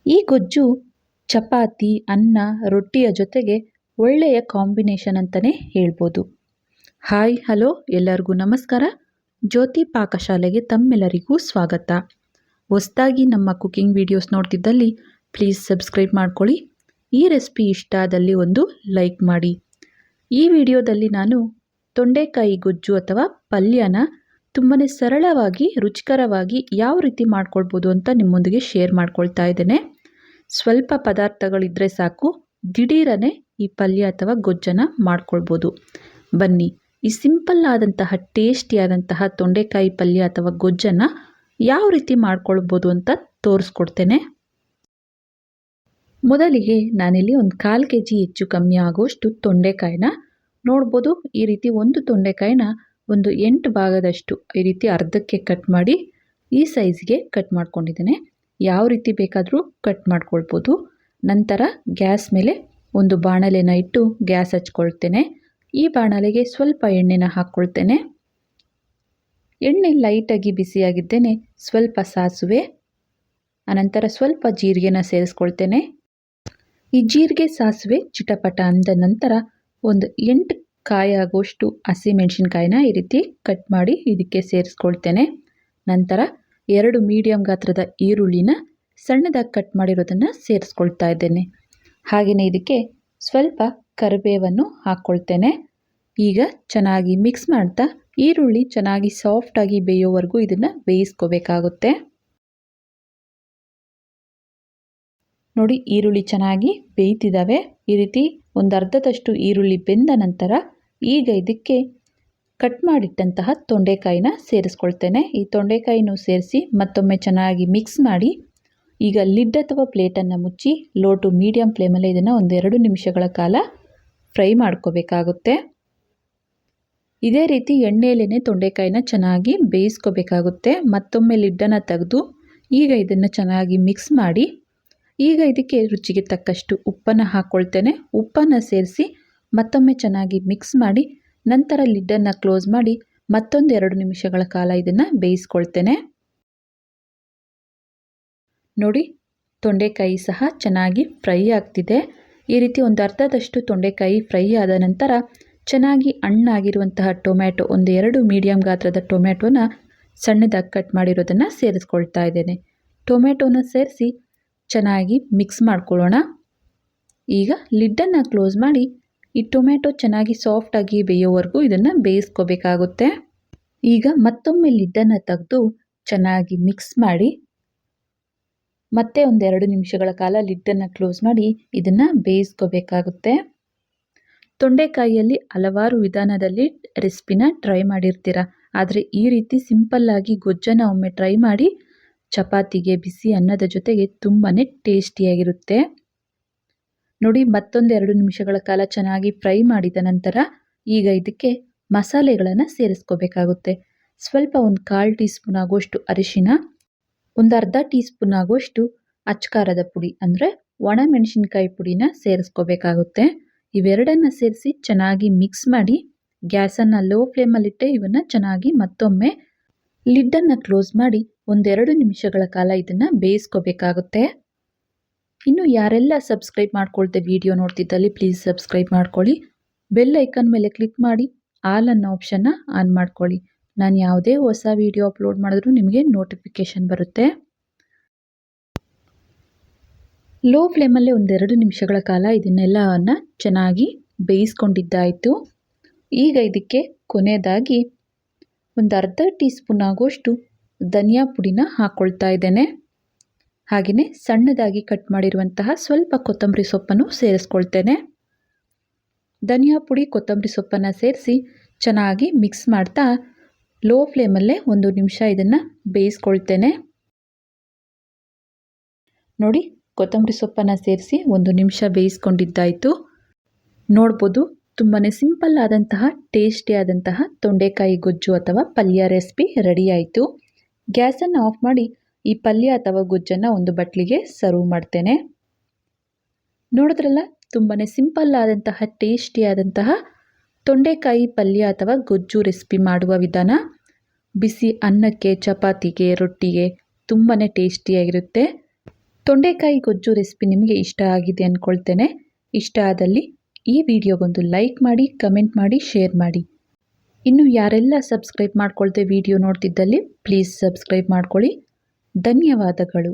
ಈ ಗೊಜ್ಜು ಚಪಾತಿ, ಅನ್ನ, ರೊಟ್ಟಿಯ ಜೊತೆಗೆ ಒಳ್ಳೆಯ ಕಾಂಬಿನೇಷನ್ ಅಂತಲೇ ಹೇಳ್ಬೋದು. ಹಾಯ್ ಹಲೋ ಎಲ್ಲರಿಗೂ ನಮಸ್ಕಾರ. ಜ್ಯೋತಿ ಪಾಕಶಾಲೆಗೆ ತಮ್ಮೆಲ್ಲರಿಗೂ ಸ್ವಾಗತ. ಹೊಸದಾಗಿ ನಮ್ಮ ಕುಕಿಂಗ್ ವಿಡಿಯೋಸ್ ನೋಡ್ತಿದ್ದಲ್ಲಿ ಪ್ಲೀಸ್ ಸಬ್ಸ್ಕ್ರೈಬ್ ಮಾಡ್ಕೊಳ್ಳಿ. ಈ ರೆಸಿಪಿ ಇಷ್ಟ ಆದಲ್ಲಿ ಒಂದು ಲೈಕ್ ಮಾಡಿ. ಈ ವಿಡಿಯೋದಲ್ಲಿ ನಾನು ತೊಂಡೆಕಾಯಿ ಗೊಜ್ಜು ಅಥವಾ ಪಲ್ಯನ ತುಂಬಾ ಸರಳವಾಗಿ ರುಚಿಕರವಾಗಿ ಯಾವ ರೀತಿ ಮಾಡ್ಕೊಳ್ಬೋದು ಅಂತ ನಿಮ್ಮೊಂದಿಗೆ ಶೇರ್ ಮಾಡ್ಕೊಳ್ತಾ ಇದ್ದೇನೆ. ಸ್ವಲ್ಪ ಪದಾರ್ಥಗಳಿದ್ದರೆ ಸಾಕು, ದಿಢೀರನೆ ಈ ಪಲ್ಯ ಅಥವಾ ಗೊಜ್ಜನ್ನು ಮಾಡ್ಕೊಳ್ಬೋದು. ಬನ್ನಿ, ಈ ಸಿಂಪಲ್ ಆದಂತಹ ಟೇಸ್ಟಿಯಾದಂತಹ ತೊಂಡೆಕಾಯಿ ಪಲ್ಯ ಅಥವಾ ಗೊಜ್ಜನ್ನು ಯಾವ ರೀತಿ ಮಾಡ್ಕೊಳ್ಬೋದು ಅಂತ ತೋರಿಸ್ಕೊಡ್ತೇನೆ. ಮೊದಲಿಗೆ ನಾನಿಲ್ಲಿ ಒಂದು 1/4 kg ಹೆಚ್ಚು ಕಮ್ಮಿ ಆಗುವಷ್ಟು ತೊಂಡೆಕಾಯಿನ ನೋಡ್ಬೋದು. ಈ ರೀತಿ ಒಂದು ತೊಂಡೆಕಾಯಿನ ಒಂದು 8 ಭಾಗದಷ್ಟು ಈ ರೀತಿ ಅರ್ಧಕ್ಕೆ ಕಟ್ ಮಾಡಿ ಈ ಸೈಜ್ಗೆ ಕಟ್ ಮಾಡ್ಕೊಂಡಿದ್ದೇನೆ. ಯಾವ ರೀತಿ ಬೇಕಾದರೂ ಕಟ್ ಮಾಡ್ಕೊಳ್ಬೋದು. ನಂತರ ಗ್ಯಾಸ್ ಮೇಲೆ ಒಂದು ಬಾಣಲೆನ ಇಟ್ಟು ಗ್ಯಾಸ್ ಹಚ್ಕೊಳ್ತೇನೆ. ಈ ಬಾಣಲೆಗೆ ಸ್ವಲ್ಪ ಎಣ್ಣೆನ ಹಾಕ್ಕೊಳ್ತೇನೆ. ಎಣ್ಣೆ ಲೈಟಾಗಿ ಬಿಸಿಯಾಗಿದ್ದೇನೆ. ಸ್ವಲ್ಪ ಸಾಸಿವೆ, ಅನಂತರ ಸ್ವಲ್ಪ ಜೀರಿಗೆನ ಸೇರಿಸ್ಕೊಳ್ತೇನೆ. ಈ ಜೀರಿಗೆ ಸಾಸಿವೆ ಚಿಟಪಟ ಅಂದ ನಂತರ ಒಂದು 8 ಕಾಯಿ ಆಗುವಷ್ಟು ಹಸಿಮೆಣಸಿನ್ಕಾಯಿನ ಈ ರೀತಿ ಕಟ್ ಮಾಡಿ ಇದಕ್ಕೆ ಸೇರಿಸ್ಕೊಳ್ತೇನೆ. ನಂತರ 2 ಮೀಡಿಯಂ ಗಾತ್ರದ ಈರುಳ್ಳಿನ ಸಣ್ಣದಾಗಿ ಕಟ್ ಮಾಡಿರೋದನ್ನು ಸೇರಿಸ್ಕೊಳ್ತಾ ಇದ್ದೇನೆ. ಹಾಗೆಯೇ ಇದಕ್ಕೆ ಸ್ವಲ್ಪ ಕರಿಬೇವನ್ನು ಹಾಕ್ಕೊಳ್ತೇನೆ. ಈಗ ಚೆನ್ನಾಗಿ ಮಿಕ್ಸ್ ಮಾಡ್ತಾ ಈರುಳ್ಳಿ ಚೆನ್ನಾಗಿ ಸಾಫ್ಟಾಗಿ ಬೇಯೋವರೆಗೂ ಇದನ್ನು ಬೇಯಿಸ್ಕೋಬೇಕಾಗುತ್ತೆ. ನೋಡಿ, ಈರುಳ್ಳಿ ಚೆನ್ನಾಗಿ ಬೇಯ್ತಿದ್ದಾವೆ. ಈ ರೀತಿ ಒಂದು ಅರ್ಧದಷ್ಟು ಈರುಳ್ಳಿ ಬೆಂದ ನಂತರ ಈಗ ಇದಕ್ಕೆ ಕಟ್ ಮಾಡಿಟ್ಟಂತಹ ತೊಂಡೆಕಾಯಿನ ಸೇರಿಸ್ಕೊಳ್ತೇನೆ. ಈ ತೊಂಡೆಕಾಯಿನೂ ಸೇರಿಸಿ ಮತ್ತೊಮ್ಮೆ ಚೆನ್ನಾಗಿ ಮಿಕ್ಸ್ ಮಾಡಿ ಈಗ ಲಿಡ್ ಅಥವಾ ಪ್ಲೇಟನ್ನು ಮುಚ್ಚಿ ಲೋ ಟು ಮೀಡಿಯಂ ಫ್ಲೇಮಲ್ಲಿ ಇದನ್ನು ಒಂದು 2 ನಿಮಿಷಗಳ ಕಾಲ ಫ್ರೈ ಮಾಡ್ಕೋಬೇಕಾಗುತ್ತೆ. ಇದೇ ರೀತಿ ಎಣ್ಣೆಯಲ್ಲೇ ತೊಂಡೆಕಾಯಿನ ಚೆನ್ನಾಗಿ ಬೇಯಿಸ್ಕೋಬೇಕಾಗುತ್ತೆ. ಮತ್ತೊಮ್ಮೆ ಲಿಡ್ಡನ್ನು ತೆಗೆದು ಈಗ ಇದನ್ನು ಚೆನ್ನಾಗಿ ಮಿಕ್ಸ್ ಮಾಡಿ ಈಗ ಇದಕ್ಕೆ ರುಚಿಗೆ ತಕ್ಕಷ್ಟು ಉಪ್ಪನ್ನು ಹಾಕ್ಕೊಳ್ತೇನೆ. ಉಪ್ಪನ್ನು ಸೇರಿಸಿ ಮತ್ತೊಮ್ಮೆ ಚೆನ್ನಾಗಿ ಮಿಕ್ಸ್ ಮಾಡಿ ನಂತರ ಲಿಡ್ಡನ್ನು ಕ್ಲೋಸ್ ಮಾಡಿ ಮತ್ತೊಂದು 2 ನಿಮಿಷಗಳ ಕಾಲ ಇದನ್ನು ಬೇಯಿಸ್ಕೊಳ್ತೇನೆ. ನೋಡಿ, ತೊಂಡೆಕಾಯಿ ಸಹ ಚೆನ್ನಾಗಿ ಫ್ರೈ ಆಗ್ತಿದೆ. ಈ ರೀತಿ ಒಂದು ಅರ್ಧದಷ್ಟು ತೊಂಡೆಕಾಯಿ ಫ್ರೈ ಆದ ನಂತರ ಚೆನ್ನಾಗಿ ಹಣ್ಣಾಗಿರುವಂತಹ ಟೊಮ್ಯಾಟೊ, ಒಂದು 2 ಮೀಡಿಯಂ ಗಾತ್ರದ ಟೊಮ್ಯಾಟೊನ ಸಣ್ಣದಾಗಿ ಕಟ್ ಮಾಡಿರೋದನ್ನು ಸೇರಿಸ್ಕೊಳ್ತಾ ಇದ್ದೇನೆ. ಟೊಮ್ಯಾಟೊನ ಸೇರಿಸಿ ಚೆನ್ನಾಗಿ ಮಿಕ್ಸ್ ಮಾಡ್ಕೊಳ್ಳೋಣ. ಈಗ ಲಿಡ್ಡನ್ನು ಕ್ಲೋಸ್ ಮಾಡಿ ಈ ಟೊಮ್ಯಾಟೊ ಚೆನ್ನಾಗಿ ಸಾಫ್ಟಾಗಿ ಬೇಯೋವರೆಗೂ ಇದನ್ನು ಬೇಯಿಸ್ಕೋಬೇಕಾಗುತ್ತೆ. ಈಗ ಮತ್ತೊಮ್ಮೆ ಲಿಡ್ಡನ್ನು ತೆಗೆದು ಚೆನ್ನಾಗಿ ಮಿಕ್ಸ್ ಮಾಡಿ ಮತ್ತೆ ಒಂದು 2 ನಿಮಿಷಗಳ ಕಾಲ ಲಿಡ್ಡನ್ನು ಕ್ಲೋಸ್ ಮಾಡಿ ಇದನ್ನು ಬೇಯಿಸ್ಕೋಬೇಕಾಗುತ್ತೆ. ತೊಂಡೆಕಾಯಿಯಲ್ಲಿ ಹಲವಾರು ವಿಧಾನದಲ್ಲಿ ರೆಸಿಪಿನ ಟ್ರೈ ಮಾಡಿರ್ತೀರ, ಆದರೆ ಈ ರೀತಿ ಸಿಂಪಲ್ಲಾಗಿ ಗೊಜ್ಜನ್ನು ಒಮ್ಮೆ ಟ್ರೈ ಮಾಡಿ. ಚಪಾತಿಗೆ, ಬಿಸಿ ಅನ್ನದ ಜೊತೆಗೆ ತುಂಬಾ ಟೇಸ್ಟಿಯಾಗಿರುತ್ತೆ. ನೋಡಿ, ಮತ್ತೊಂದು 2 ನಿಮಿಷಗಳ ಕಾಲ ಚೆನ್ನಾಗಿ ಫ್ರೈ ಮಾಡಿದ ನಂತರ ಈಗ ಇದಕ್ಕೆ ಮಸಾಲೆಗಳನ್ನು ಸೇರಿಸ್ಕೋಬೇಕಾಗುತ್ತೆ. ಸ್ವಲ್ಪ ಒಂದು 1/4 ಟೀ ಸ್ಪೂನ್ ಆಗುವಷ್ಟು ಅರಿಶಿನ, ಒಂದು ಅರ್ಧ ಟೀ ಸ್ಪೂನ್ ಆಗುವಷ್ಟು ಅಚ್ಕಾರದ ಪುಡಿ ಅಂದರೆ ಒಣಮೆಣಸಿನ್ಕಾಯಿ ಪುಡಿನ ಸೇರಿಸ್ಕೋಬೇಕಾಗುತ್ತೆ. ಇವೆರಡನ್ನು ಸೇರಿಸಿ ಚೆನ್ನಾಗಿ ಮಿಕ್ಸ್ ಮಾಡಿ ಗ್ಯಾಸನ್ನು ಲೋ ಫ್ಲೇಮಲ್ಲಿಟ್ಟೆ ಇವನ್ನು ಚೆನ್ನಾಗಿ ಮತ್ತೊಮ್ಮೆ ಲಿಡ್ಡನ್ನು ಕ್ಲೋಸ್ ಮಾಡಿ ಒಂದು 2 ನಿಮಿಷಗಳ ಕಾಲ ಇದನ್ನು ಬೇಯಿಸ್ಕೋಬೇಕಾಗುತ್ತೆ. ಇನ್ನು ಯಾರೆಲ್ಲ ಸಬ್ಸ್ಕ್ರೈಬ್ ಮಾಡ್ಕೊಳ್ತೆ ವಿಡಿಯೋ ನೋಡ್ತಿದ್ದಲ್ಲಿ ಪ್ಲೀಸ್ ಸಬ್ಸ್ಕ್ರೈಬ್ ಮಾಡ್ಕೊಳ್ಳಿ. ಬೆಲ್ ಐಕನ್ ಮೇಲೆ ಕ್ಲಿಕ್ ಮಾಡಿ ಆಲ್ ಅನ್ನೋ ಆಪ್ಷನ್ನ ಆನ್ ಮಾಡ್ಕೊಳ್ಳಿ. ನಾನು ಯಾವುದೇ ಹೊಸ ವಿಡಿಯೋ ಅಪ್ಲೋಡ್ ಮಾಡಿದ್ರೂ ನಿಮಗೆ ನೋಟಿಫಿಕೇಷನ್ ಬರುತ್ತೆ. ಲೋ ಫ್ಲೇಮಲ್ಲೇ ಒಂದು 2 ನಿಮಿಷಗಳ ಕಾಲ ಇದನ್ನೆಲ್ಲವನ್ನು ಚೆನ್ನಾಗಿ ಬೇಯಿಸ್ಕೊಂಡಿದ್ದಾಯಿತು. ಈಗ ಇದಕ್ಕೆ ಕೊನೆಯದಾಗಿ ಒಂದು ಅರ್ಧ ಟೀ ಸ್ಪೂನ್ ಆಗುವಷ್ಟು ಧನಿಯಾ ಪುಡಿನ ಹಾಕ್ಕೊಳ್ತಾ ಇದ್ದೇನೆ. ಹಾಗೆಯೇ ಸಣ್ಣದಾಗಿ ಕಟ್ ಮಾಡಿರುವಂತಹ ಸ್ವಲ್ಪ ಕೊತ್ತಂಬರಿ ಸೊಪ್ಪನ್ನು ಸೇರಿಸ್ಕೊಳ್ತೇನೆ. ಧನಿಯಾ ಪುಡಿ, ಕೊತ್ತಂಬರಿ ಸೊಪ್ಪನ್ನು ಸೇರಿಸಿ ಚೆನ್ನಾಗಿ ಮಿಕ್ಸ್ ಮಾಡ್ತಾ ಲೋ ಫ್ಲೇಮಲ್ಲೇ 1 ನಿಮಿಷ ಇದನ್ನು ಬೇಯಿಸ್ಕೊಳ್ತೇನೆ. ನೋಡಿ, ಕೊತ್ತಂಬರಿ ಸೊಪ್ಪನ್ನು ಸೇರಿಸಿ 1 ನಿಮಿಷ ಬೇಯಿಸ್ಕೊಂಡಿದ್ದಾಯಿತು. ನೋಡ್ಬೋದು, ತುಂಬಾ ಸಿಂಪಲ್ ಆದಂತಹ ಟೇಸ್ಟಿಯಾದಂತಹ ತೊಂಡೆಕಾಯಿ ಗೊಜ್ಜು ಅಥವಾ ಪಲ್ಯ ರೆಸಿಪಿ ರೆಡಿ ಆಯಿತು. ಗ್ಯಾಸನ್ನು ಆಫ್ ಮಾಡಿ ಈ ಪಲ್ಯ ಅಥವಾ ಗೊಜ್ಜನ್ನು ಒಂದು ಬಟ್ಲಿಗೆ ಸರ್ವ್ ಮಾಡ್ತೇನೆ. ನೋಡಿದ್ರಲ್ಲ, ತುಂಬಾ ಸಿಂಪಲ್ ಆದಂತಹ ಟೇಸ್ಟಿಯಾದಂತಹ ತೊಂಡೆಕಾಯಿ ಪಲ್ಯ ಅಥವಾ ಗೊಜ್ಜು ರೆಸಿಪಿ ಮಾಡುವ ವಿಧಾನ. ಬಿಸಿ ಅನ್ನಕ್ಕೆ, ಚಪಾತಿಗೆ, ರೊಟ್ಟಿಗೆ ತುಂಬಾ ಟೇಸ್ಟಿಯಾಗಿರುತ್ತೆ. ತೊಂಡೆಕಾಯಿ ಗೊಜ್ಜು ರೆಸಿಪಿ ನಿಮಗೆ ಇಷ್ಟ ಆಗಿದೆ ಅಂದ್ಕೊಳ್ತೇನೆ. ಇಷ್ಟ ಆದಲ್ಲಿ ಈ ವಿಡಿಯೋಗೊಂದು ಲೈಕ್ ಮಾಡಿ, ಕಮೆಂಟ್ ಮಾಡಿ, ಶೇರ್ ಮಾಡಿ. ಇನ್ನು ಯಾರೆಲ್ಲ ಸಬ್ಸ್ಕ್ರೈಬ್ ಮಾಡ್ಕೊಳ್ದೆ ವಿಡಿಯೋ ನೋಡ್ತಿದ್ದಲ್ಲಿ ಪ್ಲೀಸ್ ಸಬ್ಸ್ಕ್ರೈಬ್ ಮಾಡ್ಕೊಳ್ಳಿ. ಧನ್ಯವಾದಗಳು.